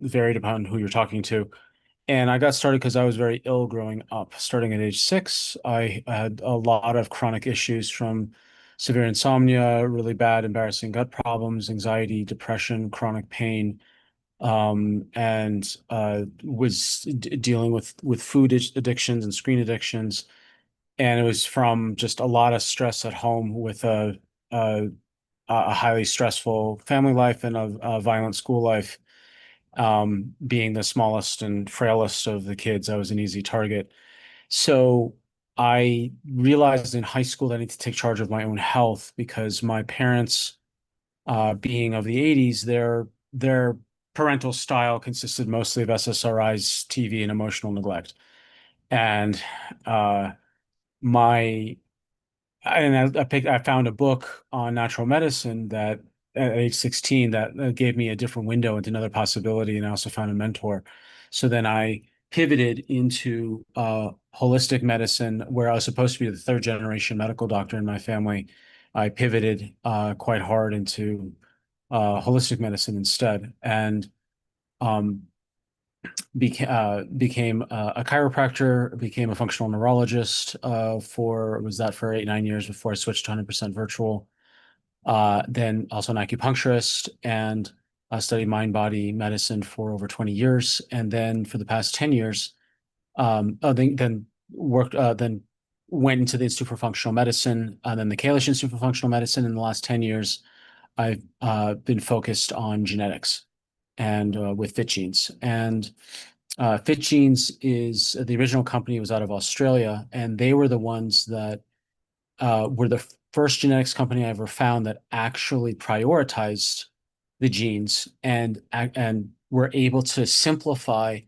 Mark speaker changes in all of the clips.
Speaker 1: varied upon who you're talking to. And I got started because I was very ill growing up. Starting at age 6, I had a lot of chronic issues from severe insomnia, really bad, embarrassing gut problems, anxiety, depression, chronic pain, and was dealing with food addictions and screen addictions. And it was from just a lot of stress at home with a, a highly stressful family life and a violent school life. Being the smallest and frailest of the kids, I was an easy target. So I realized in high school that I need to take charge of my own health because my parents, being of the 80s, their parental style consisted mostly of SSRIs, TV, and emotional neglect. And uh, my I found a book on natural medicine that at age 16 that gave me a different window into another possibility, and I also found a mentor. So then I pivoted into holistic medicine, where I was supposed to be the third generation medical doctor in my family. I pivoted quite hard into holistic medicine instead, and um, became a chiropractor, became a functional neurologist was that for 8, 9 years before I switched to 100% virtual. Then also an acupuncturist and studied mind body medicine for over 20 years. And then for the past 10 years, then worked, then went into the Institute for Functional Medicine, and then the Kalish Institute for Functional Medicine. In the last 10 years, I've been focused on genetics and with Fit Genes. And Fit Genes is the original company was out of Australia, and they were the ones that were the first genetics company I ever found that actually prioritized the genes and were able to simplify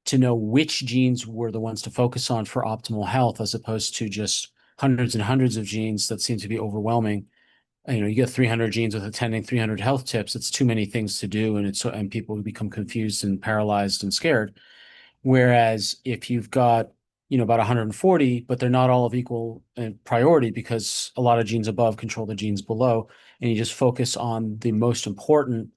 Speaker 1: to know which genes were the ones to focus on for optimal health, as opposed to just hundreds and hundreds of genes that seem to be overwhelming. You get 300 genes with attending 300 health tips. It's too many things to do, and people become confused and paralyzed and scared. Whereas if you've got, about 140, but they're not all of equal priority because a lot of genes above control the genes below, and you just focus on the most important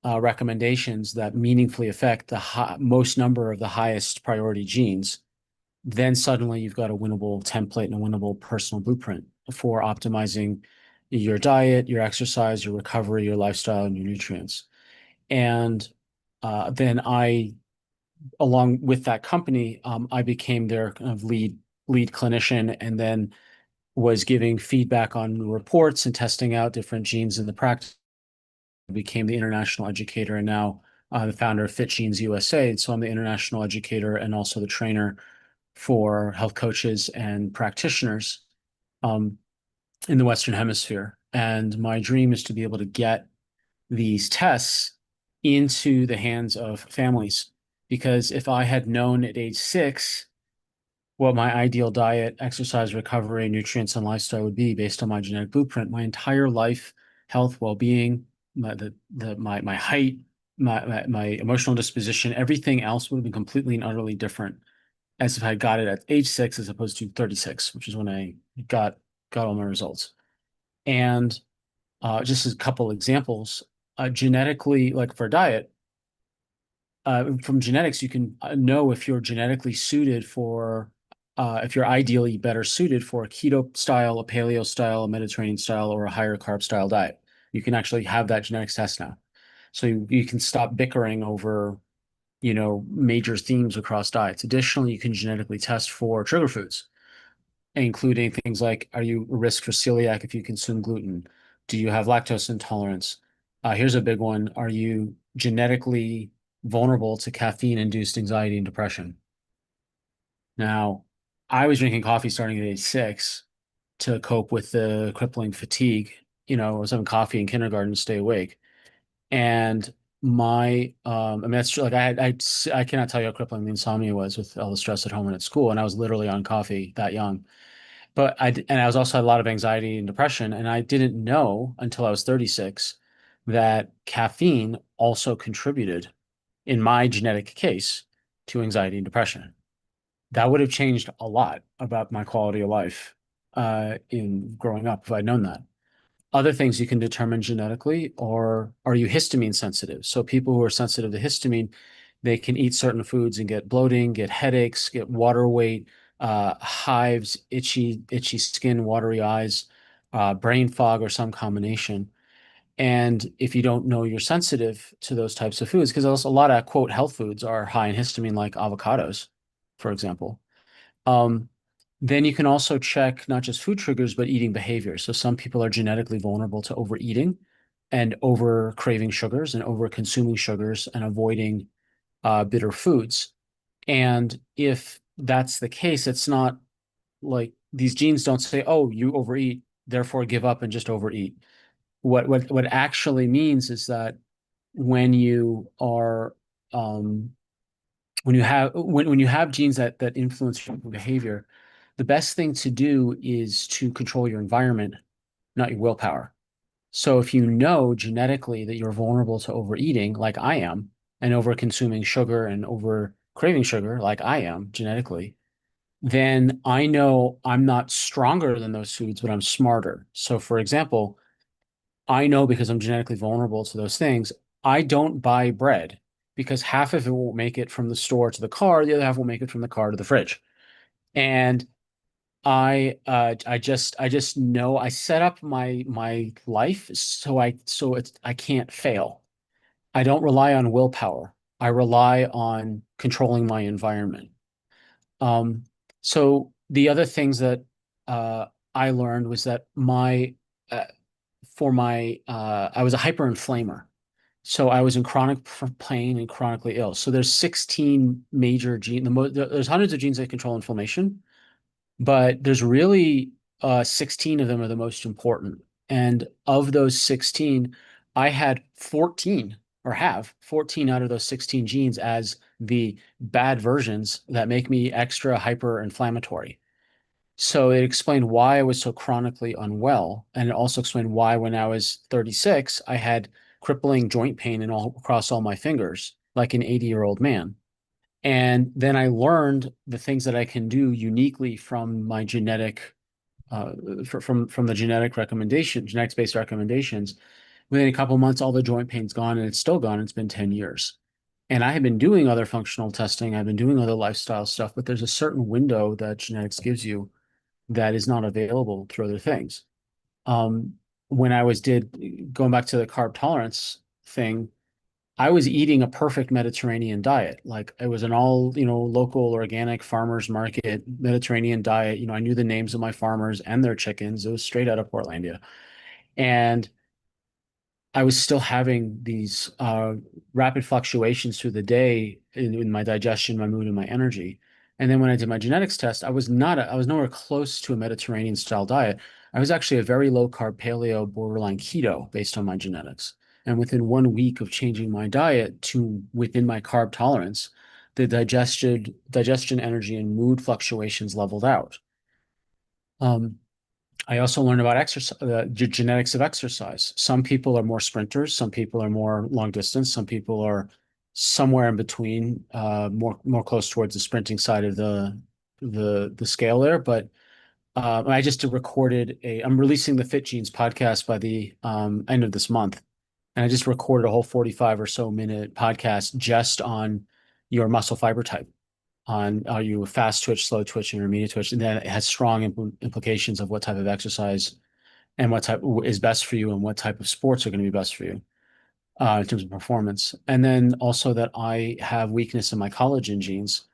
Speaker 1: recommendations that meaningfully affect the most number of the highest priority genes, then suddenly you've got a winnable template and a winnable personal blueprint for optimizing your diet, your exercise, your recovery, your lifestyle, and your nutrients. And then along with that company, I became their kind of lead clinician, and then was giving feedback on reports and testing out different genes in the practice. I became the international educator, and now the founder of Fit Genes USA. And so I'm the international educator and also the trainer for health coaches and practitioners um, in the Western Hemisphere. And my dream is to be able to get these tests into the hands of families. Because if I had known at age 6 what my ideal diet, exercise, recovery, nutrients, and lifestyle would be based on my genetic blueprint, my entire life, health, well-being, my height, my emotional disposition, everything else would have been completely and utterly different as if I got it at age 6 as opposed to 36, which is when I got all my results. And just as a couple examples, genetically, like for diet, from genetics, you can know if you're genetically suited for, if you're ideally better suited for a keto style, a paleo style, a Mediterranean style, or a higher carb style diet. You can actually have that genetics test now. So you can stop bickering over, major themes across diets. Additionally, you can genetically test for trigger foods, including things like, are you a risk for celiac if you consume gluten? Do you have lactose intolerance? Here's a big one. Are you genetically vulnerable to caffeine-induced anxiety and depression? Now, I was drinking coffee starting at age 6 to cope with the crippling fatigue. I was having coffee in kindergarten to stay awake. And I mean, that's true. Like I cannot tell you how crippling the insomnia was with all the stress at home and at school. And I was literally on coffee that young. And I was also had a lot of anxiety and depression, and I didn't know until I was 36 that caffeine also contributed in my genetic case to anxiety and depression. That would have changed a lot about my quality of life in growing up if I'd known that. Other things you can determine genetically are you histamine sensitive? So people who are sensitive to histamine, they can eat certain foods and get bloating, get headaches, get water weight, hives, itchy skin, watery eyes, brain fog, or some combination. And if you don't know you're sensitive to those types of foods, because also a lot of quote health foods are high in histamine, like avocados, for example. Um, then you can also check not just food triggers, but eating behavior. So some people are genetically vulnerable to overeating and over craving sugars and over consuming sugars and avoiding bitter foods. And if that's the case, it's not like these genes don't say, "Oh, you overeat, therefore give up and just overeat." What actually means is that when you are when you have genes that influence your behavior, the best thing to do is to control your environment, not your willpower. So if you know genetically that you're vulnerable to overeating, like I am, and over consuming sugar and over craving sugar, like I am genetically, then I know I'm not stronger than those foods, but I'm smarter. So for example, I know because I'm genetically vulnerable to those things, I don't buy bread because half of it won't make it from the store to the car, the other half will make it from the car to the fridge. And I just know I set up my life so it's I can't fail. I don't rely on willpower. I rely on controlling my environment. Um, so the other things that uh, I learned was that my uh, for my I was a hyperinflamer. So I was in chronic pain and chronically ill. So there's 16 major genes. There's hundreds of genes that control inflammation, but there's really 16 of them are the most important. And of those 16, I had 14 or have 14 out of those 16 genes as the bad versions that make me extra hyper inflammatory. So it explained why I was so chronically unwell. And it also explained why, when I was 36, I had crippling joint pain in all across all my fingers, like an 80-year-old man. And then I learned the things that I can do uniquely from my genetic, uh, from the genetics-based recommendations. Within a couple of months, all the joint pain's gone, and it's still gone. It's been 10 years. And I have been doing other functional testing. I've been doing other lifestyle stuff, but there's a certain window that genetics gives you that is not available through other things. Um, when I was did going back to the carb tolerance thing, I was eating a perfect Mediterranean diet. Like it was an all, local organic farmers market Mediterranean diet. I knew the names of my farmers and their chickens. It was straight out of Portlandia. And I was still having these rapid fluctuations through the day in my digestion, my mood, and my energy. And then when I did my genetics test, I was nowhere close to a Mediterranean style diet. I was actually a very low carb paleo, borderline keto based on my genetics. And within 1 week of changing my diet to within my carb tolerance, the digestion, energy, and mood fluctuations leveled out. Um, I also learned about exercise, the genetics of exercise. Some people are more sprinters, some people are more long distance, some people are somewhere in between, more close towards the sprinting side of the scale there. But I just recorded I'm releasing the Fit Genes podcast by the end of this month, and I just recorded a whole 45 or so minute podcast just on your muscle fiber type, on are you a fast twitch, slow twitch, intermediate twitch, and then it has strong implications of what type of exercise and what type is best for you and what type of sports are going to be best for you in terms of performance. And then also that I have weakness in my collagen genes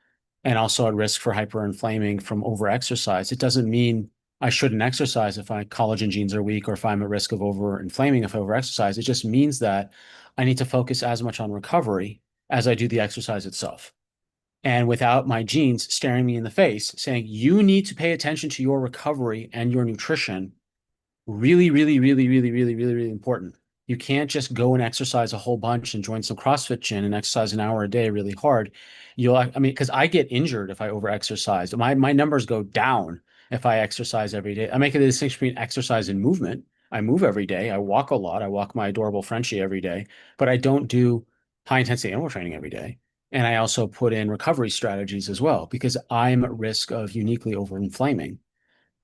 Speaker 1: and also at risk for hyperinflaming from overexercise. It doesn't mean I shouldn't exercise if my collagen genes are weak or if I'm at risk of overinflaming if I overexercise. It just means that I need to focus as much on recovery as I do the exercise itself. And without my genes staring me in the face saying, you need to pay attention to your recovery and your nutrition. Really, really, really, really, really, really, really important. You can't just go and exercise a whole bunch and join some CrossFit gym and exercise an hour a day really hard. I mean, because I get injured if I overexercise. My numbers go down if I exercise every day. I make a distinction between exercise and movement. I move every day. I walk a lot. I walk my adorable Frenchie every day, but I don't do high intensity interval training every day. And I also put in recovery strategies as well because I'm at risk of uniquely overinflaming.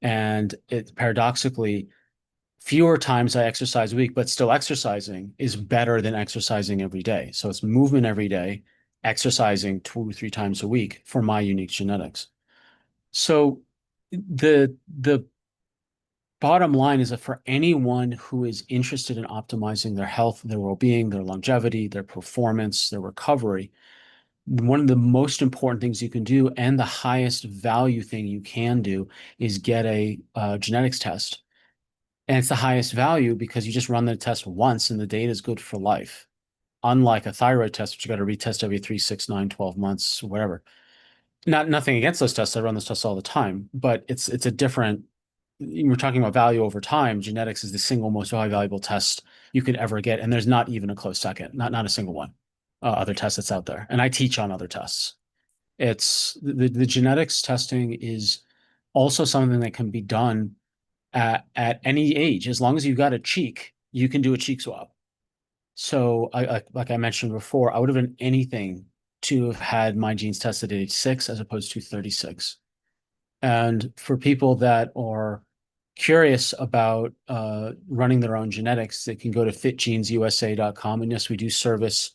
Speaker 1: And it paradoxically, fewer times I exercise a week, but still exercising is better than exercising every day. So it's movement every day, exercising 2 or 3 times a week for my unique genetics. So the bottom line is that for anyone who is interested in optimizing their health, their well-being, their longevity, their performance, their recovery, one of the most important things you can do and the highest value thing you can do is get a genetics test. And it's the highest value because you just run the test once and the data is good for life. Unlike a thyroid test, which you got to retest every 3, 6, 9, 12 months, whatever. Nothing against those tests. I run those tests all the time, but it's a different. We're talking about value over time. Genetics is the single most valuable test you could ever get, and there's not even a close second. Not a single one. Other tests that's out there, and I teach on other tests. It's the genetics testing is also something that can be done at any age. As long as you've got a cheek, you can do a cheek swab. So like I mentioned before, I would have done anything to have had my genes tested at age 6 as opposed to 36. And for people that are curious about running their own genetics, they can go to fitgenesusa.com. And yes, we do service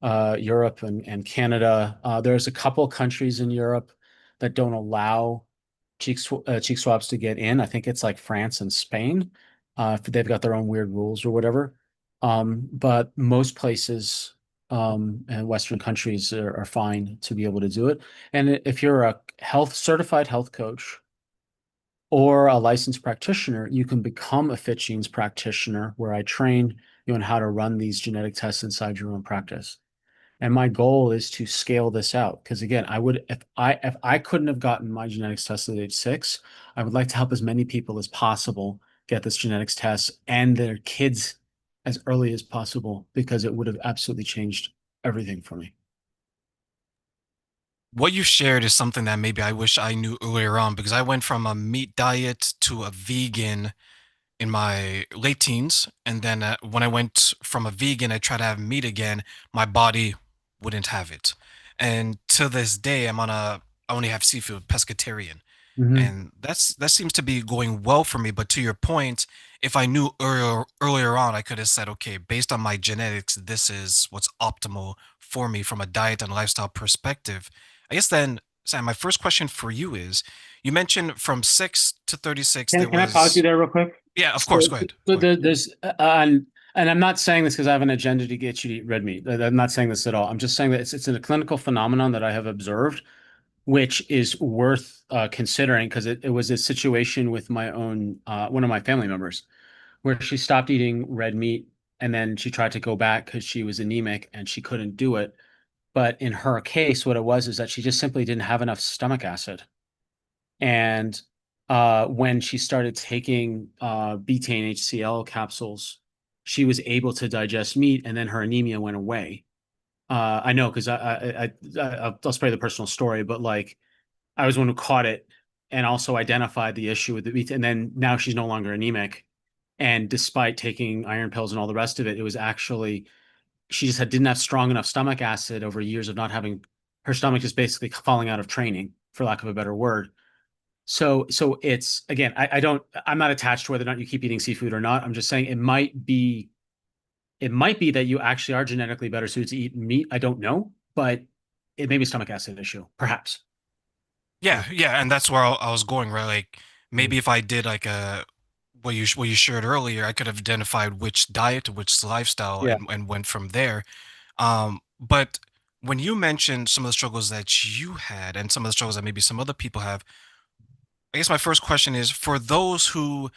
Speaker 1: Europe and Canada. There's a couple countries in Europe that don't allow cheek swabs to get in. I think it's like France and Spain. They've got their own weird rules or whatever. But most places and Western countries are fine to be able to do it. And if you're a health certified health coach or a licensed practitioner, you can become a FitGenes practitioner where I train you on how to run these genetic tests inside your own practice. And my goal is to scale this out because again, I would if I couldn't have gotten my genetics tested at age 6, I would like to help as many people as possible get this genetics test and their kids as early as possible because it would have absolutely changed everything for me.
Speaker 2: What you shared is something that maybe I wish I knew earlier on because I went from a meat diet to a vegan in my late teens. And then when I went from a vegan, I tried to have meat again. My body wouldn't have it. And to this day, I only have seafood, pescatarian.
Speaker 1: Hmm.
Speaker 2: And that seems to be going well for me. But to your point, if I knew earlier on, I could have said, okay, based on my genetics, this is what's optimal for me from a diet and lifestyle perspective. I guess then, Sam, my first question for you is, you mentioned from 6 to 36, there
Speaker 1: Can I pause you
Speaker 2: was,
Speaker 1: there real quick?
Speaker 2: yeah, of course,
Speaker 1: So,
Speaker 2: go ahead.
Speaker 1: so
Speaker 2: Go ahead.
Speaker 1: there's and I'm not saying this because I have an agenda to get you to eat red meat. I'm not saying this at all. I'm just saying that it's a clinical phenomenon that I have observed, which is worth considering because it was a situation with my own one of my family members where she stopped eating red meat and then she tried to go back because she was anemic and she couldn't do it. But in her case, what it was is that she just simply didn't have enough stomach acid. And when she started taking betaine HCl capsules, she was able to digest meat, and then her anemia went away. I know because I'll spare the personal story, but like I was the one who caught it and also identified the issue with the meat, and then now she's no longer anemic. And despite taking iron pills and all the rest of it, it was actually she just didn't have strong enough stomach acid over years of not having her stomach just basically falling out of training, for lack of a better word. So it's again, I'm not attached to whether or not you keep eating seafood or not. I'm just saying it might be that you actually are genetically better suited to eat meat. I don't know, but it may be a stomach acid issue, perhaps.
Speaker 2: Yeah,
Speaker 1: So
Speaker 2: yeah, and that's where I was going, right? Like
Speaker 1: mm,
Speaker 2: maybe if I did like a what you shared earlier, I could have identified which diet, which lifestyle,
Speaker 1: yeah.
Speaker 2: and went from there. But when you mentioned some of the struggles that you had and some of the struggles that maybe some other people have, I guess my first question is for those who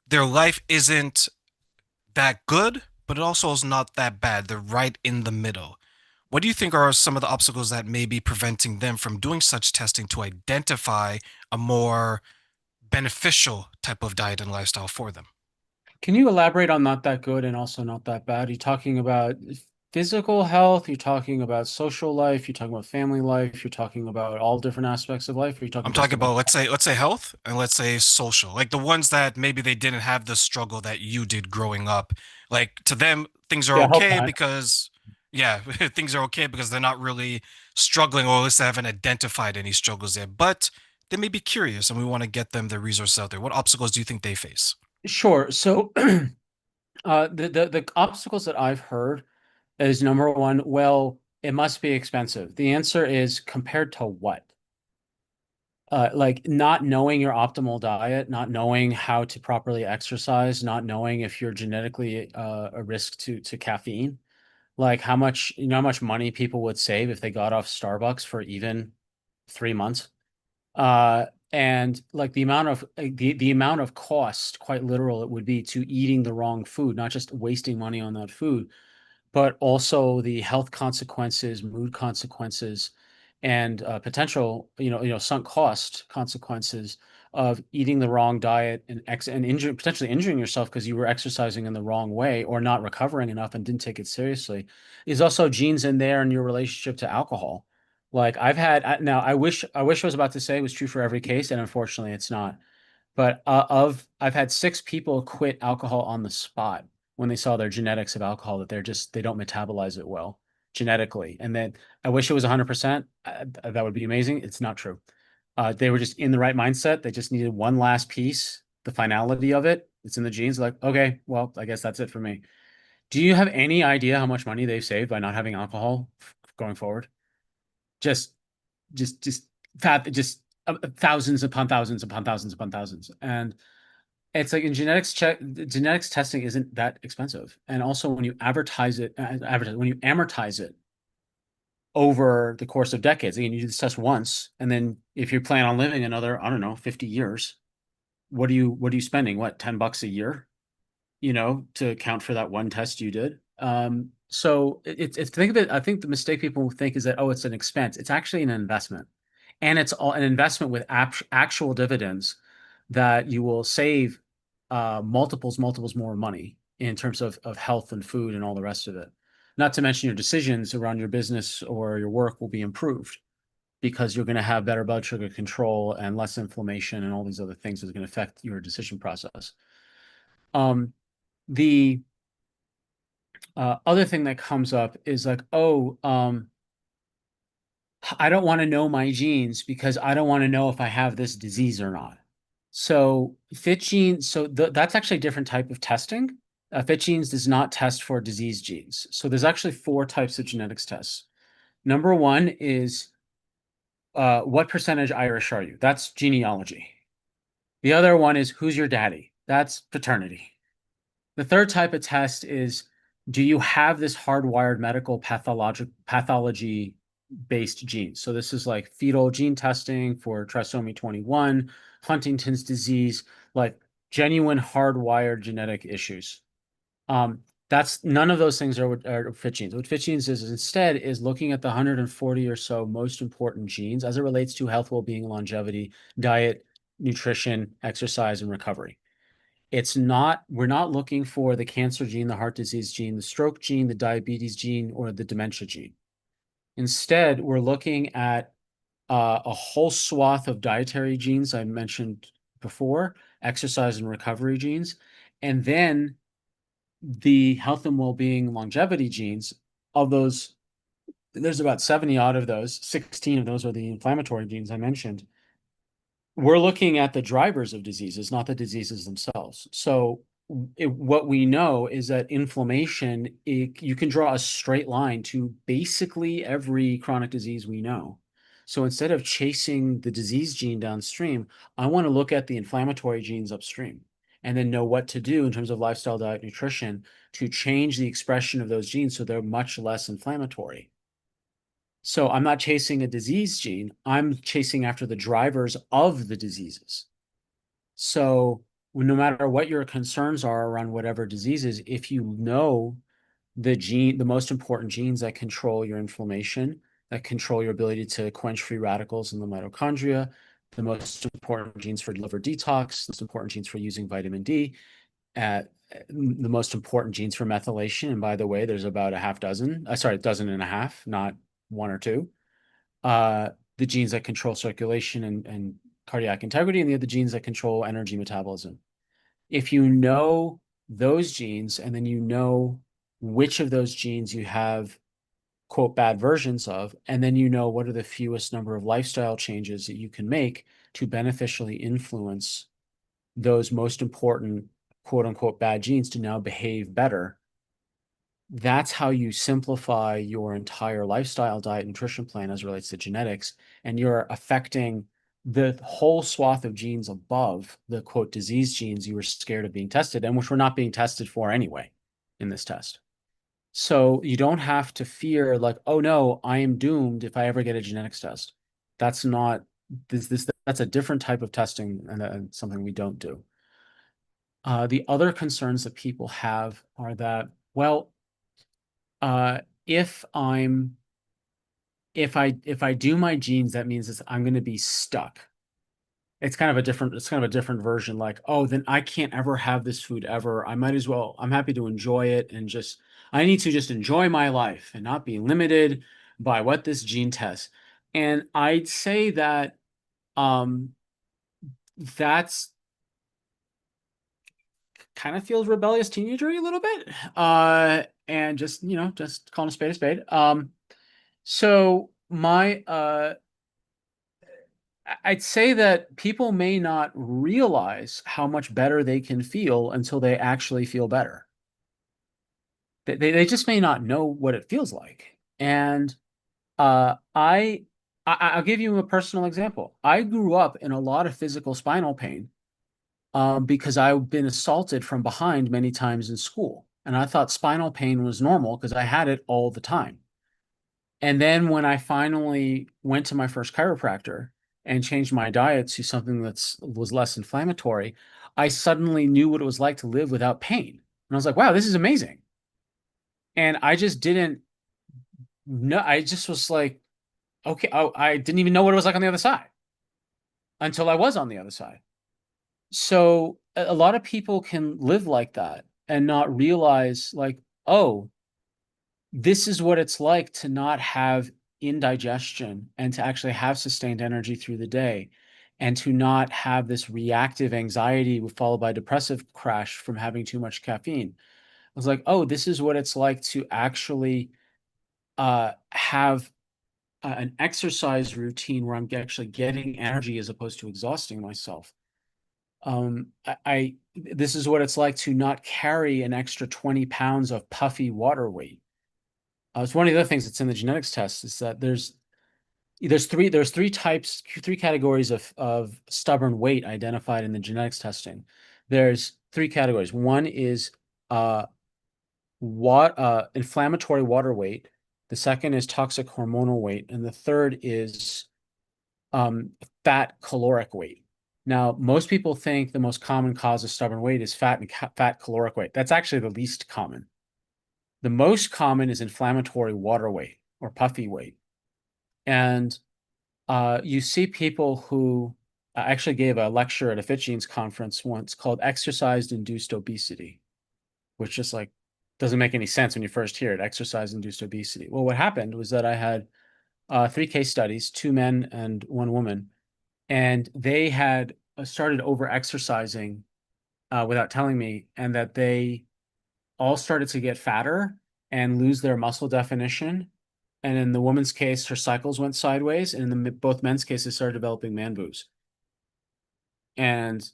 Speaker 2: their life isn't that good, but it also is not that bad. They're right in the middle. What do you think are some of the obstacles that may be preventing them from doing such testing to identify a more beneficial type of diet and lifestyle for them?
Speaker 1: Can you elaborate on not that good and also not that bad? Are you talking about physical health? You're talking about social life? You're talking about family life? You're talking about all different aspects of life? Or are you talking
Speaker 2: I'm
Speaker 1: just
Speaker 2: talking
Speaker 1: about
Speaker 2: about let's say health and let's say social. Like the ones that maybe they didn't have the struggle that you did growing up. Like to them things are
Speaker 1: yeah, I hope
Speaker 2: okay
Speaker 1: not.
Speaker 2: because yeah, things are okay because they're not really struggling or at least they haven't identified any struggles there. But they may be curious and we want to get them the resources out there. What obstacles do you think they face?
Speaker 1: Sure. So the obstacles that I've heard is number one, well, it must be expensive. The answer is compared to what? Like not knowing your optimal diet, not knowing how to properly exercise, not knowing if you're genetically a risk to caffeine. Like how much, you know, how much money people would save if they got off Starbucks for even 3 months. And like the amount of cost, quite literal, it would be to eating the wrong food, not just wasting money on that food, but also the health consequences, mood consequences, and potential, sunk cost consequences of eating the wrong diet and potentially injuring yourself because you were exercising in the wrong way or not recovering enough and didn't take it seriously. Is also genes in there in your relationship to alcohol. Like now, I wish I was about to say it was true for every case, and unfortunately, it's not. But I've had 6 people quit alcohol on the spot when they saw their genetics of alcohol that they don't metabolize it well genetically. And then I wish it was 100%. That would be amazing. It's not true. They were just in the right mindset. They just needed one last piece, the finality of it. It's in the genes. Like, okay, well, I guess that's it for me. Do you have any idea how much money they've saved by not having alcohol going forward? Just, just thousands upon thousands upon thousands upon thousands. And it's like in genetics testing isn't that expensive. And also when you when you amortize it over the course of decades, again, you do this test once, and then if you plan on living another, I don't know, 50 years, what are you spending? What, $10 a year, to account for that one test you did? So it's think of it, I think the mistake people think is that, oh, it's an expense. It's actually an investment. And it's all an investment with actual dividends that you will save multiples more money in terms of health and food and all the rest of it. Not to mention your decisions around your business or your work will be improved because you're going to have better blood sugar control and less inflammation and all these other things that's going to affect your decision process. The other thing that comes up is like, oh, I don't want to know my genes because I don't want to know if I have this disease or not. So that's actually a different type of testing. Fit genes does not test for disease genes. So there's actually 4 types of genetics tests. Number one is what percentage Irish are you? That's genealogy. The other one is who's your daddy? That's paternity. The third type of test is, do you have this hardwired medical pathology based genes? So this is like fetal gene testing for trisomy 21, Huntington's disease, like genuine hardwired genetic issues. That's none of those things are fit genes. What fit genes is instead is looking at the 140 or so most important genes as it relates to health, well-being, longevity, diet, nutrition, exercise, and recovery. We're not looking for the cancer gene, the heart disease gene, the stroke gene, the diabetes gene, or the dementia gene. Instead, we're looking at a whole swath of dietary genes I mentioned before, exercise and recovery genes, and then the health and well-being longevity genes. Of those, there's about 70 odd of those. 16 of those are the inflammatory genes I mentioned. We're looking at the drivers of diseases, not the diseases themselves. So what we know is that inflammation, you can draw a straight line to basically every chronic disease we know. So instead of chasing the disease gene downstream, I want to look at the inflammatory genes upstream and then know what to do in terms of lifestyle, diet, nutrition to change the expression of those genes so they're much less inflammatory. So I'm not chasing a disease gene. I'm chasing after the drivers of the diseases. So no matter what your concerns are around whatever diseases, if you know the most important genes that control your inflammation, that control your ability to quench free radicals in the mitochondria, the most important genes for liver detox, the most important genes for using vitamin D, uh, the most important genes for methylation. And by the way, there's about a half dozen, sorry, a dozen and a half, not one or two. The genes that control circulation and cardiac integrity, and the other genes that control energy metabolism. If you know those genes, and then you know which of those genes you have, quote, bad versions of, and then you know what are the fewest number of lifestyle changes that you can make to beneficially influence those most important quote unquote bad genes to now behave better. That's how you simplify your entire lifestyle, diet, nutrition plan as it relates to genetics. And you're affecting the whole swath of genes above the quote disease genes you were scared of being tested and which were not being tested for anyway in this test. So you don't have to fear like, oh no, I am doomed if I ever get a genetics test. That's not that's a different type of testing and something we don't do. The other concerns that people have are that, well, if I do my genes, that means I'm going to be stuck. It's kind of a different version. Like, oh, then I can't ever have this food ever. I might as well. I'm happy to enjoy it and just I need to just enjoy my life and not be limited by what this gene tests. And I'd say that um that's kind of feels rebellious teenagery a little bit. And just, just calling a spade a spade. So I'd say that people may not realize how much better they can feel until they actually feel better. They just may not know what it feels like. And uh, I, I'll give you a personal example. I grew up in a lot of physical spinal pain because I've been assaulted from behind many times in school. And I thought spinal pain was normal because I had it all the time. And then when I finally went to my first chiropractor and changed my diet to something that's was less inflammatory, I suddenly knew what it was like to live without pain. And I was like, wow, this is amazing. And I just didn't know. I just was like, okay, oh, I didn't even know what it was like on the other side until I was on the other side. So a lot of people can live like that and not realize, like, oh, this is what it's like to not have indigestion and to actually have sustained energy through the day and to not have this reactive anxiety followed by depressive crash from having too much caffeine. I was like, oh, this is what it's like to actually have an exercise routine where I'm actually getting energy as opposed to exhausting myself. This is what it's like to not carry an extra 20 pounds of puffy water weight. It's one of the other things that's in the genetics test is that there's three categories of stubborn weight identified in the genetics testing. There's three categories. One is what inflammatory water weight. The second is toxic hormonal weight, and the third is um, fat caloric weight. Now, most people think the most common cause of stubborn weight is fat caloric weight. That's actually the least common. The most common is inflammatory water weight or puffy weight. And you see people who I actually gave a lecture at a FitGenes conference once called exercise-induced obesity, which just like doesn't make any sense when you first hear it, exercise-induced obesity. Well, what happened was that I had three case studies, two men and one woman, and they had started over-exercising without telling me, and that they all started to get fatter and lose their muscle definition. And in the woman's case, her cycles went sideways, and in both men's cases, started developing man boobs. And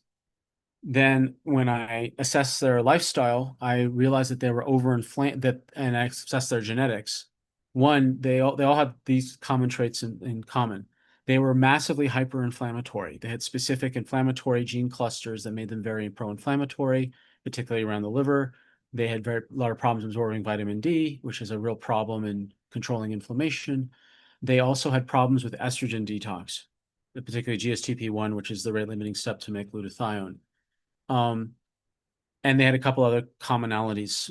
Speaker 1: then when I assessed their lifestyle, I realized that they were overinflamed, and I assessed their genetics. One, they all have these common traits in common. They were massively hyper-inflammatory. They had specific inflammatory gene clusters that made them very pro-inflammatory, particularly around the liver. They had a lot of problems absorbing vitamin D, which is a real problem in controlling inflammation. They also had problems with estrogen detox, particularly GSTP1, which is the rate limiting step to make glutathione. Um, and they had a couple other commonalities.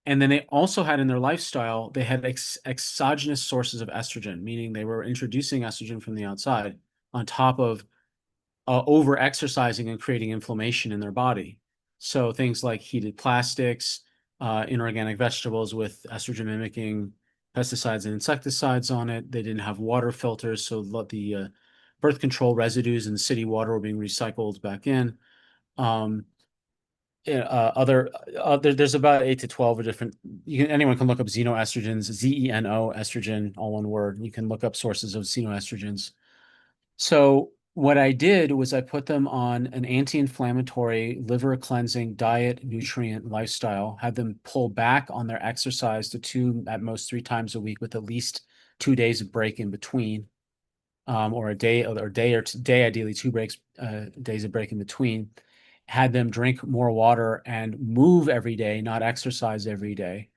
Speaker 1: And then they also had in their lifestyle, they had exogenous sources of estrogen, meaning they were introducing estrogen from the outside on top of over exercising and creating inflammation in their body. So things like heated plastics, inorganic vegetables with estrogen mimicking pesticides and insecticides on it. They didn't have water filters, so the birth control residues in the city water were being recycled back in. Um, there's about 8 to 12 different. Anyone can look up xenoestrogens, Zeno estrogen, all one word. You can look up sources of xenoestrogens. So What I did was I put them on an anti-inflammatory, liver cleansing diet, nutrient lifestyle, had them pull back on their exercise to two, at most three times a week with at least 2 days of break in between, or a day or day, ideally two breaks, days of break in between. Had them drink more water and move every day, not exercise every day.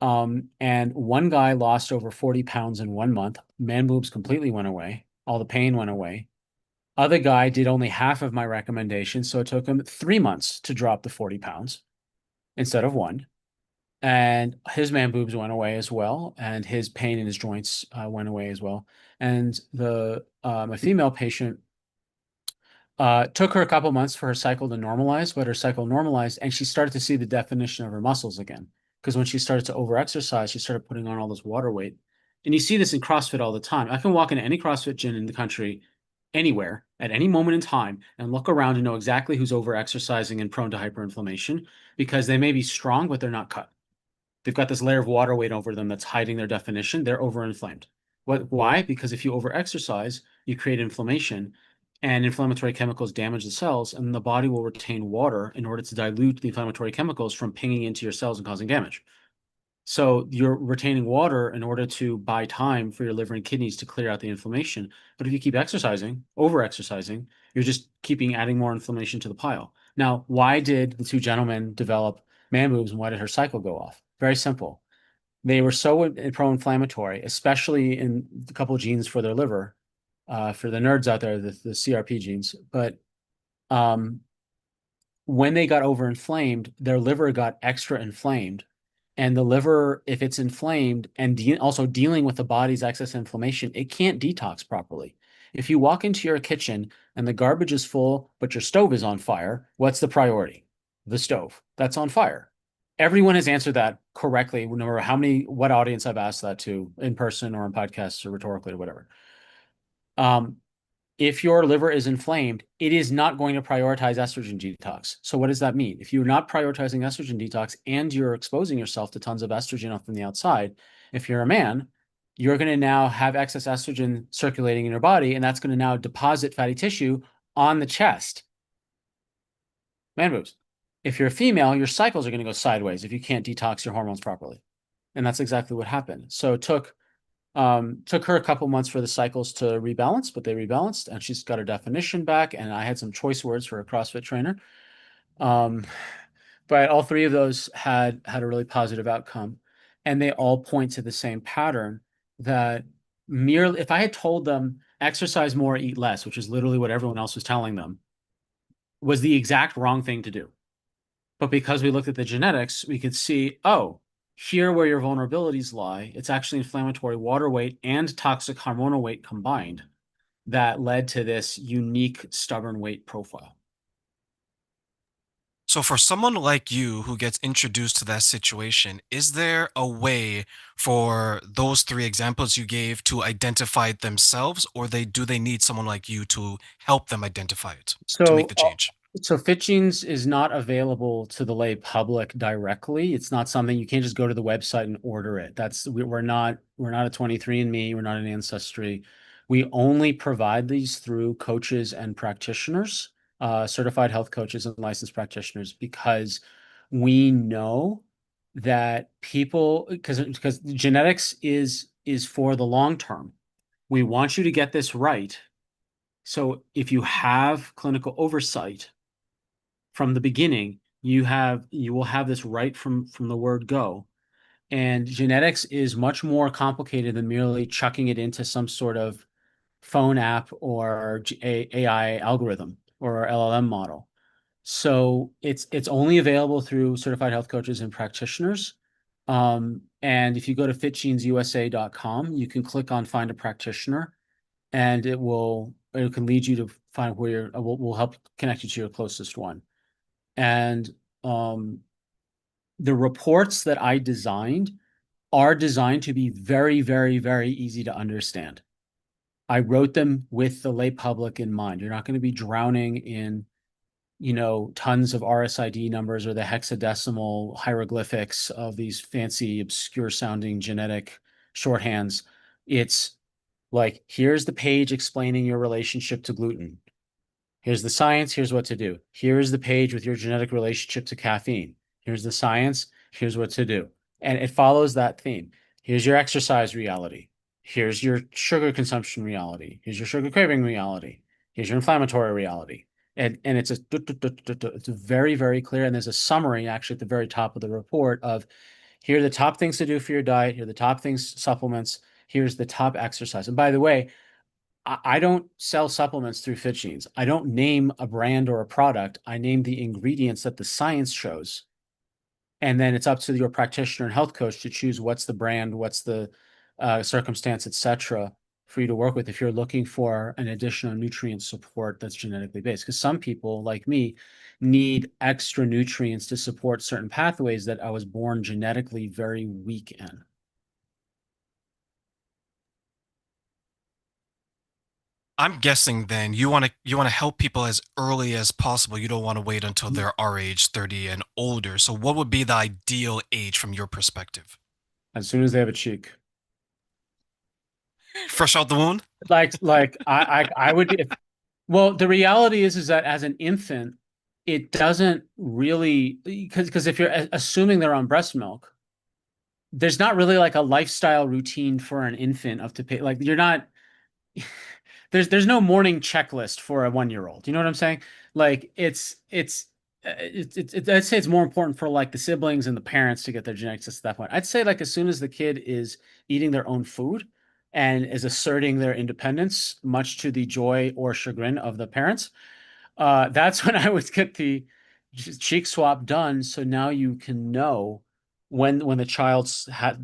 Speaker 1: And one guy lost over 40 pounds in 1 month. Man boobs completely went away. All the pain went away. Other guy did only half of my recommendation, so it took him 3 months to drop the 40 pounds instead of one. And his man boobs went away as well, and his pain in his joints went away as well. And the a female patient took her a couple months for her cycle to normalize, but her cycle normalized, and she started to see the definition of her muscles again. Because when she started to overexercise, she started putting on all this water weight. And you see this in CrossFit all the time. I can walk into any CrossFit gym in the country, anywhere, at any moment in time, and look around and know exactly who's overexercising and prone to hyperinflammation because they may be strong, but they're not cut. They've got this layer of water weight over them that's hiding their definition. They're overinflamed. Why? Because if you overexercise, you create inflammation, and inflammatory chemicals damage the cells, and the body will retain water in order to dilute the inflammatory chemicals from pinging into your cells and causing damage. So you're retaining water in order to buy time for your liver and kidneys to clear out the inflammation. But if you keep exercising, over exercising, you're just keeping adding more inflammation to the pile. Now, why did the two gentlemen develop man boobs and why did her cycle go off? Very simple. They were so pro-inflammatory, especially in a couple of genes for their liver, for the nerds out there, the CRP genes. But um, when they got overinflamed, their liver got extra inflamed. And the liver, if it's inflamed and also dealing with the body's excess inflammation, it can't detox properly. If you walk into your kitchen and the garbage is full, but your stove is on fire, what's the priority? The stove. That's on fire. Everyone has answered that correctly, no matter what audience I've asked that to in person or in podcasts or rhetorically or whatever. Um, if your liver is inflamed, it is not going to prioritize estrogen detox. So what does that mean? If you're not prioritizing estrogen detox and you're exposing yourself to tons of estrogen from the outside, if you're a man, you're going to now have excess estrogen circulating in your body, and that's going to now deposit fatty tissue on the chest. Man boobs. If you're a female, your cycles are going to go sideways if you can't detox your hormones properly. And that's exactly what happened. So it took her a couple months for the cycles to rebalance, but they rebalanced, and she's got her definition back. And I had some choice words for a CrossFit trainer. Um, but all three of those had a really positive outcome, and they all point to the same pattern that merely if I had told them exercise more, eat less, which is literally what everyone else was telling them, was the exact wrong thing to do. But because we looked at the genetics, we could see, oh, here where your vulnerabilities lie, it's actually inflammatory water weight and toxic hormonal weight combined that led to this unique stubborn weight profile.
Speaker 2: So for someone like you who gets introduced to that situation, is there a way for those three examples you gave to identify it themselves, or do they need someone like you to help them identify it to make
Speaker 1: So,
Speaker 2: the change?
Speaker 1: so FitGenes is not available to the lay public directly. It's not something you can't just go to the website and order it. We're not a 23andMe, we're not an Ancestry. We only provide these through coaches and practitioners, certified health coaches and licensed practitioners, because we know that people because genetics is for the long term. We want you to get this right. So if you have clinical oversight from the beginning, you will have this right from the word go. And genetics is much more complicated than merely chucking it into some sort of phone app or AI algorithm or LLM model. So it's only available through certified health coaches and practitioners. And if you go to fitgenesusa.com, you can click on find a practitioner, and it can lead you to find where will help connect you to your closest one. And um, the reports that I designed are designed to be very, very, very easy to understand. I wrote them with the lay public in mind. You're not going to be drowning in, tons of RSID numbers or the hexadecimal hieroglyphics of these fancy, obscure sounding genetic shorthands. It's Like, here's the page explaining your relationship to gluten. Here's the science. Here's what to do. Here's the page with your genetic relationship to caffeine. Here's the science. Here's what to do. And it follows that theme. Here's your exercise reality. Here's your sugar consumption reality. Here's your sugar craving reality. Here's your inflammatory reality. And it's a very, very clear. And there's a summary actually at the very top of the report of here are the top things to do for your diet. Here are the top things, supplements. Here's the top exercise. And by the way, I don't sell supplements through Fit Genes. I don't name a brand or a product. I name the ingredients that the science shows. And then it's up to your practitioner and health coach to choose what's the brand, what's the circumstance, etc., for you to work with if you're looking for an additional nutrient support that's genetically based. Because some people, like me, need extra nutrients to support certain pathways that I was born genetically very weak in.
Speaker 2: I'm guessing then you want to help people as early as possible. You don't want to wait until they're our age, 30 and older. So what would be the ideal age from your perspective?
Speaker 1: As soon as they have a cheek.
Speaker 2: Fresh out the wound?
Speaker 1: I would if well, the reality is that as an infant, it doesn't really because if you're assuming they're on breast milk, there's not really like a lifestyle routine for an infant of to pay like you're not there's no morning checklist for a 1 year old. You know what I'm saying? Like I'd say it's more important for like the siblings and the parents to get their genetics at that point. I'd say like as soon as the kid is eating their own food and is asserting their independence, much to the joy or chagrin of the parents, that's when I would get the cheek swap done. So now you can know when the child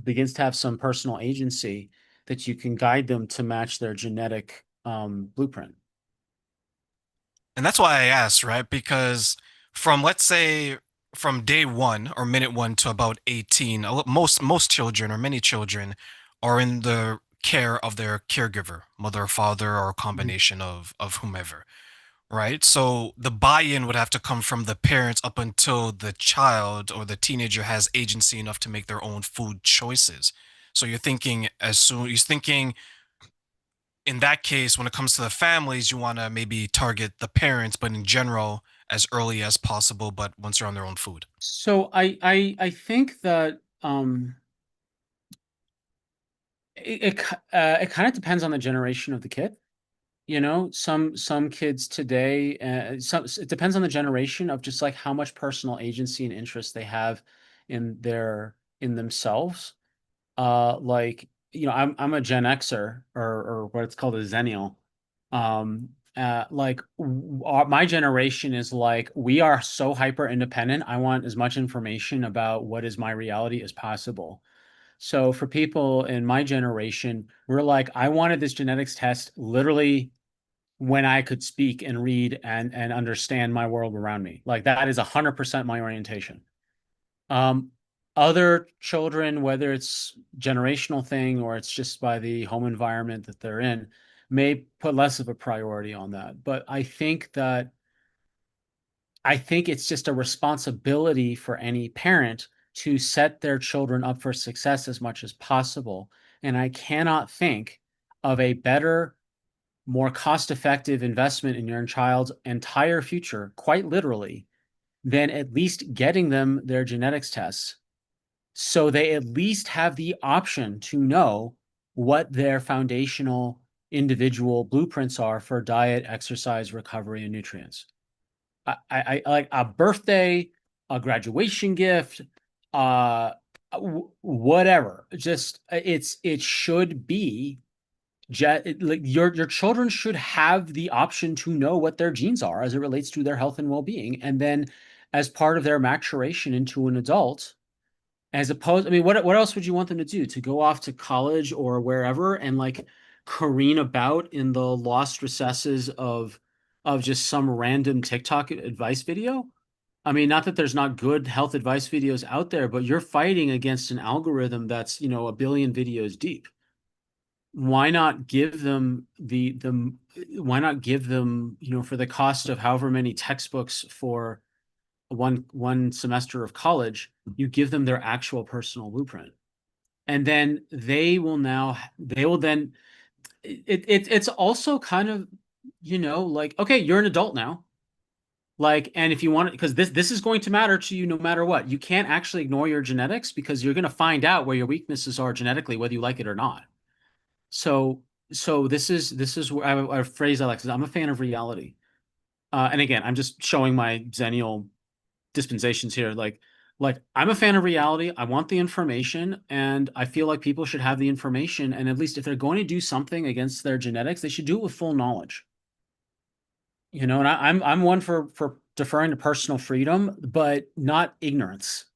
Speaker 1: begins to have some personal agency that you can guide them to match their genetic blueprint.
Speaker 2: And that's why I asked, right? Because from let's say from day one or minute one to about 18, most children or many children are in the care of their caregiver, mother or father, or a
Speaker 1: Mhm.
Speaker 2: combination of whomever, right? So the buy-in would have to come from the parents up until the child or the teenager has agency enough to make their own food choices. So you're thinking in that case, when it comes to the families, you want to maybe target the parents, but in general, as early as possible, but once they're on their own food.
Speaker 1: So I think that it kind of depends on the generation of the kid. You know, some kids today, some it depends on the generation of just like how much personal agency and interest they have in themselves. Like I'm a Gen Xer or what it's called a Zennial. Like my generation is like we are so hyper independent. I want as much information about what is my reality as possible. So for people in my generation, we're like, I wanted this genetics test literally when I could speak and read and understand my world around me. Like that is 100% my orientation. Um, Other children, whether it's generational thing or it's just by the home environment that they're in, may put less of a priority on that. But I think it's just a responsibility for any parent to set their children up for success as much as possible. And I cannot think of a better, more cost-effective investment in your child's entire future, quite literally, than at least getting them their genetics tests so they at least have the option to know what their foundational individual blueprints are for diet, exercise, recovery, and nutrients. I like a birthday, a graduation gift, uh, whatever. Just it should be like your children should have the option to know what their genes are as it relates to their health and well-being, and then as part of their maturation into an adult as opposed, I mean, what else would you want them to do? To go off to college or wherever and like careen about in the lost recesses of just some random TikTok advice video? I mean, not that there's not good health advice videos out there, but you're fighting against an algorithm that's, a billion videos deep. Why not give them the why not give them, for the cost of however many textbooks for one semester of college, you give them their actual personal blueprint. And then they will then it's also kind of, like, okay, you're an adult now. Like, and if you want it, because this is going to matter to you no matter what. You can't actually ignore your genetics because you're going to find out where your weaknesses are genetically, whether you like it or not. So, so this is where a phrase I like is I'm a fan of reality. And again, I'm just showing my Xennial dispensations here. Like I'm a fan of reality. I want the information, and I feel like people should have the information. And at least if they're going to do something against their genetics, they should do it with full knowledge. And I'm one for deferring to personal freedom, but not ignorance.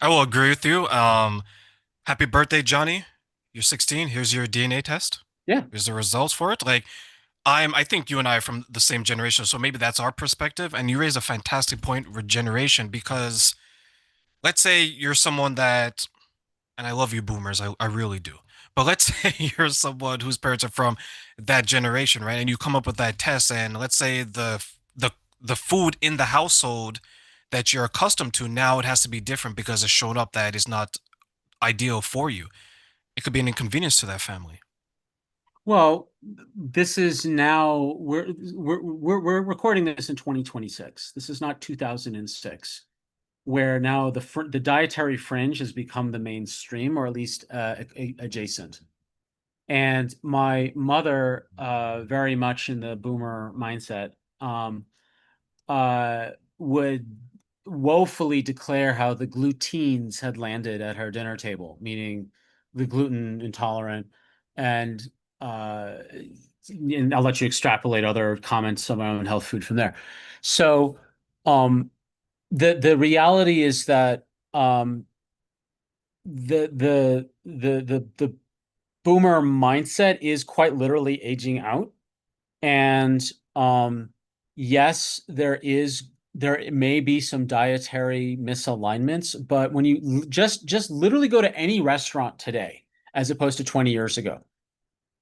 Speaker 2: I will agree with you. Happy birthday, Johnny. You're 16. Here's your DNA test.
Speaker 1: Yeah.
Speaker 2: Here's the results for it. Like, I think you and I are from the same generation, so maybe that's our perspective. And you raise a fantastic point with generation because let's say you're someone that, and I love you boomers, I really do. But let's say you're someone whose parents are from that generation, right? And you come up with that test, and let's say the food in the household that you're accustomed to now it has to be different because it's shown up that is not ideal for you. It could be an inconvenience to that family.
Speaker 1: Well, this is now we're recording this in 2026. This is not 2006, where now the dietary fringe has become the mainstream, or at least adjacent. And my mother, very much in the boomer mindset, uh, would woefully declare how the gluteens had landed at her dinner table, meaning the gluten intolerant. And uh, and I'll let you extrapolate other comments on my own health food from there. So, the reality is that the boomer mindset is quite literally aging out. And yes, there may be some dietary misalignments, but when you just literally go to any restaurant today, as opposed to 20 years ago,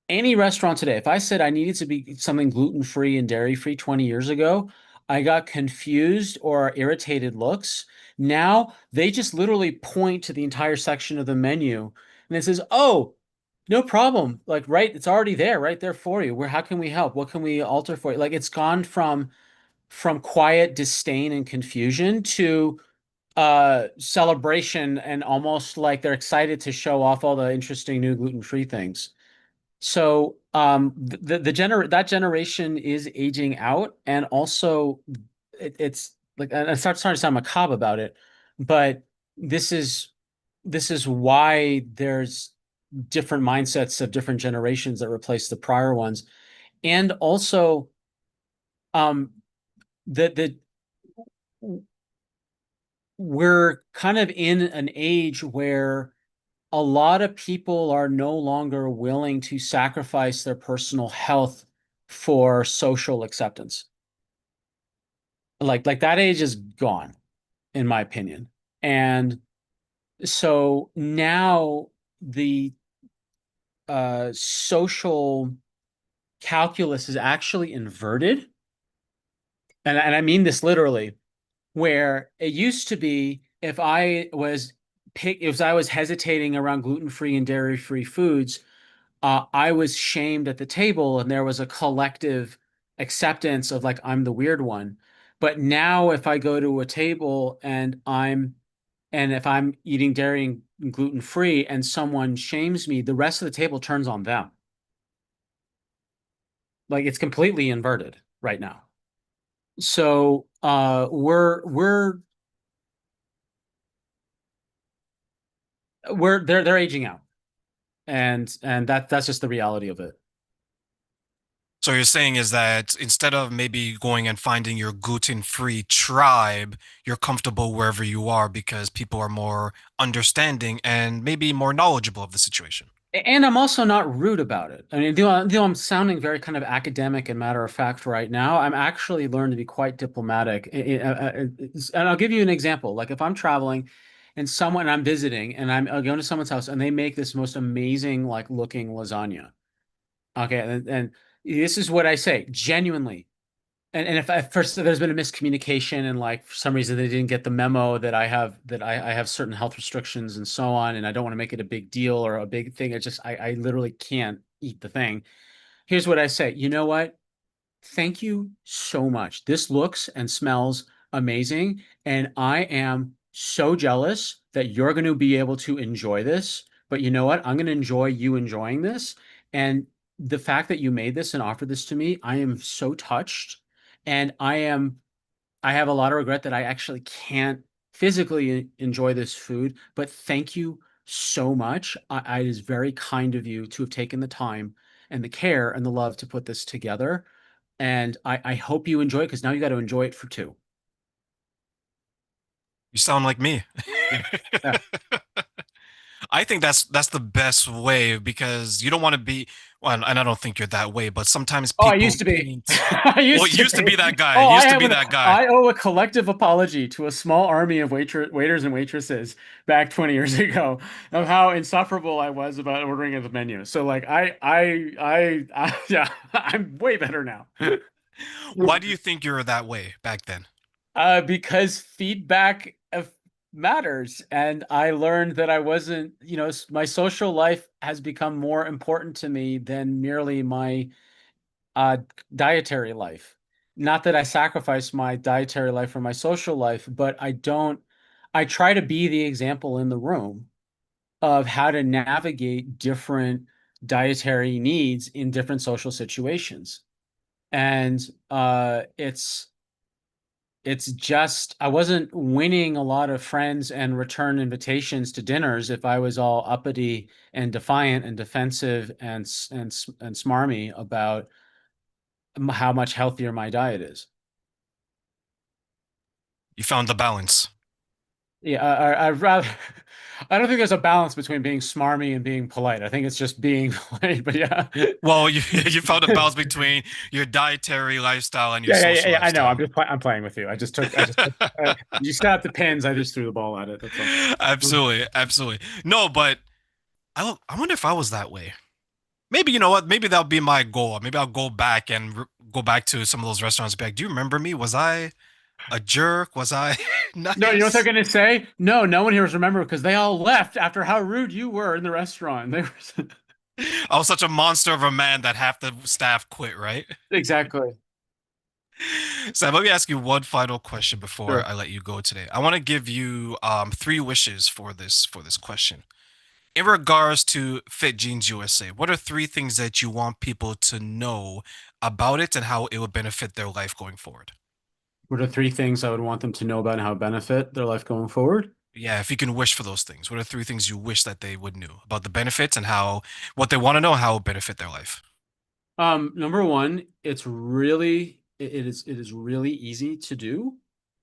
Speaker 1: any restaurant today, if I said I needed to be something gluten-free and dairy-free 20 years ago, I got confused or irritated looks. Now they just literally point to the entire section of the menu and it says, "Oh, no problem. Like, right, it's already there, right there for you. How can we help? What can we alter for you?" Like it's gone from quiet disdain and confusion to celebration, and almost like they're excited to show off all the interesting new gluten-free things. So that generation is aging out, and also it's like, and I'm starting to sound macabre about it, but this is this is why there's different mindsets of different generations that replace the prior ones. And also um the we're kind of in an age where a lot of people are no longer willing to sacrifice their personal health for social acceptance. Like that age is gone, in my opinion. And so now the social calculus is actually inverted. And I mean this literally, where it used to be if I was hesitating around gluten-free and dairy-free foods, I was shamed at the table, and there was a collective acceptance of like I'm the weird one. But now, if I go to a table and if I'm eating dairy and gluten-free, and someone shames me, the rest of the table turns on them. Like it's completely inverted right now. So they're aging out, and that's just the reality of it.
Speaker 2: So you're saying is that instead of maybe going and finding your gluten-free tribe, you're comfortable wherever you are because people are more understanding and maybe more knowledgeable of the situation.
Speaker 1: And I'm also not rude about it. I mean, I'm sounding very kind of academic and matter of fact right now, I'm actually learned to be quite diplomatic. And I'll give you an example. Like if I'm traveling and I'm visiting and I'm going to someone's house and they make this most amazing like looking lasagna. Okay, and this is what I say, genuinely. and if at first there's been a miscommunication and like for some reason they didn't get the memo that I have certain health restrictions and so on, and I don't want to make it a big deal or a big thing. I literally can't eat the thing. Here's what I say. You know what? Thank you so much. This looks and smells amazing, and I am so jealous that you're going to be able to enjoy this. But you know what? I'm going to enjoy you enjoying this. And the fact that you made this and offered this to me, I am so touched. And I have a lot of regret that I actually can't physically enjoy this food. But thank you so much. It is very kind of you to have taken the time and the care and the love to put this together. And I hope you enjoy it because now you got to enjoy it for two.
Speaker 2: You sound like me.
Speaker 1: Yeah. Yeah.
Speaker 2: I think that's the best way because you don't want to be well, and I don't think you're that way, but sometimes
Speaker 1: Oh, I used
Speaker 2: people
Speaker 1: to be.
Speaker 2: paint.
Speaker 1: I
Speaker 2: Well,
Speaker 1: used
Speaker 2: it
Speaker 1: to
Speaker 2: used to be
Speaker 1: be.
Speaker 2: that guy. It
Speaker 1: Oh,
Speaker 2: used to be that guy.
Speaker 1: I owe a collective apology to a small army of waiters and waitresses back 20 years ago of how insufferable I was about ordering at the menu. So like yeah, I'm way better now.
Speaker 2: Why do you think you're that way back then?
Speaker 1: Because feedback matters. And I learned that I wasn't, my social life has become more important to me than merely my uh, dietary life. Not that I sacrifice my dietary life for my social life, but I try to be the example in the room of how to navigate different dietary needs in different social situations. And it's just I wasn't winning a lot of friends and return invitations to dinners if I was all uppity and defiant and defensive and smarmy about how much healthier my diet is.
Speaker 2: You found the balance.
Speaker 1: Yeah, I'd rather. I don't think there's a balance between being smarmy and being polite. I think it's just being polite. But yeah,
Speaker 2: Well, you you found a balance between your dietary lifestyle and your
Speaker 1: yeah.
Speaker 2: social
Speaker 1: I know.
Speaker 2: lifestyle.
Speaker 1: I'm playing with you. I just took. You set up the pins. I just threw the ball at it. That's all.
Speaker 2: Absolutely, absolutely. No, but I wonder if I was that way. Maybe you know what? Maybe that'll be my goal. Maybe I'll go back and go back to some of those restaurants. And be like, do you remember me? Was I a jerk? Was I
Speaker 1: No, you know what they're
Speaker 2: nice?
Speaker 1: gonna say? No, no one here is remember because they all left after how rude you were in the restaurant. They were
Speaker 2: I was such a monster of a man that half the staff quit, right?
Speaker 1: exactly.
Speaker 2: So let me ask you one final question before
Speaker 1: Sure.
Speaker 2: I let you go today. I want to give you three wishes for this question. In regards to Fit Jeans USA, what are three things that you want people to know about it and how it would benefit their life going forward?
Speaker 1: What are three things I would want them to know about and how it benefit their life going forward?
Speaker 2: Yeah, if you can wish for those things, what are three things you wish that they would know about the benefits and how what they want to know how it would benefit their life?
Speaker 1: Number one, it is really easy to do.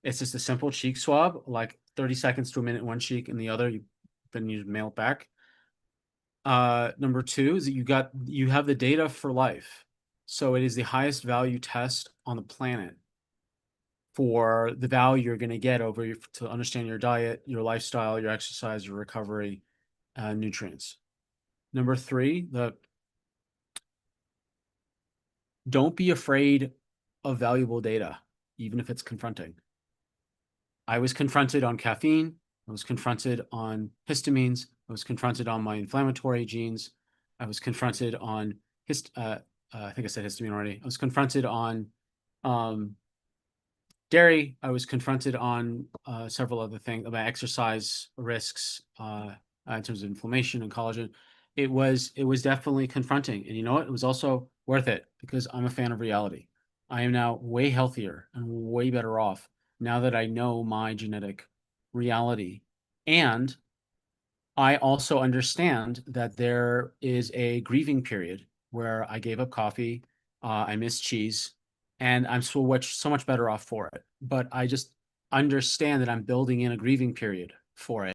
Speaker 1: It's just a simple cheek swab, like 30 seconds to a minute in one cheek and the other, then you mail it back. Number two is that you have the data for life. So it is the highest value test on the planet for the value you're going to get to understand your diet, your lifestyle, your exercise, your recovery, nutrients. Number three, the don't be afraid of valuable data, even if it's confronting. I was confronted on caffeine. I was confronted on histamines. I was confronted on my inflammatory genes. I was confronted on I think I said histamine already. I was confronted on um, dairy. I was confronted on several other things about exercise risks in terms of inflammation and collagen. It was definitely confronting, and you know what? It was also worth it because I'm a fan of reality. I am now way healthier and way better off now that I know my genetic reality, and I also understand that there is a grieving period where I gave up coffee, I miss cheese, and I'm so much better off for it. But I just understand that I'm building in a grieving period for it.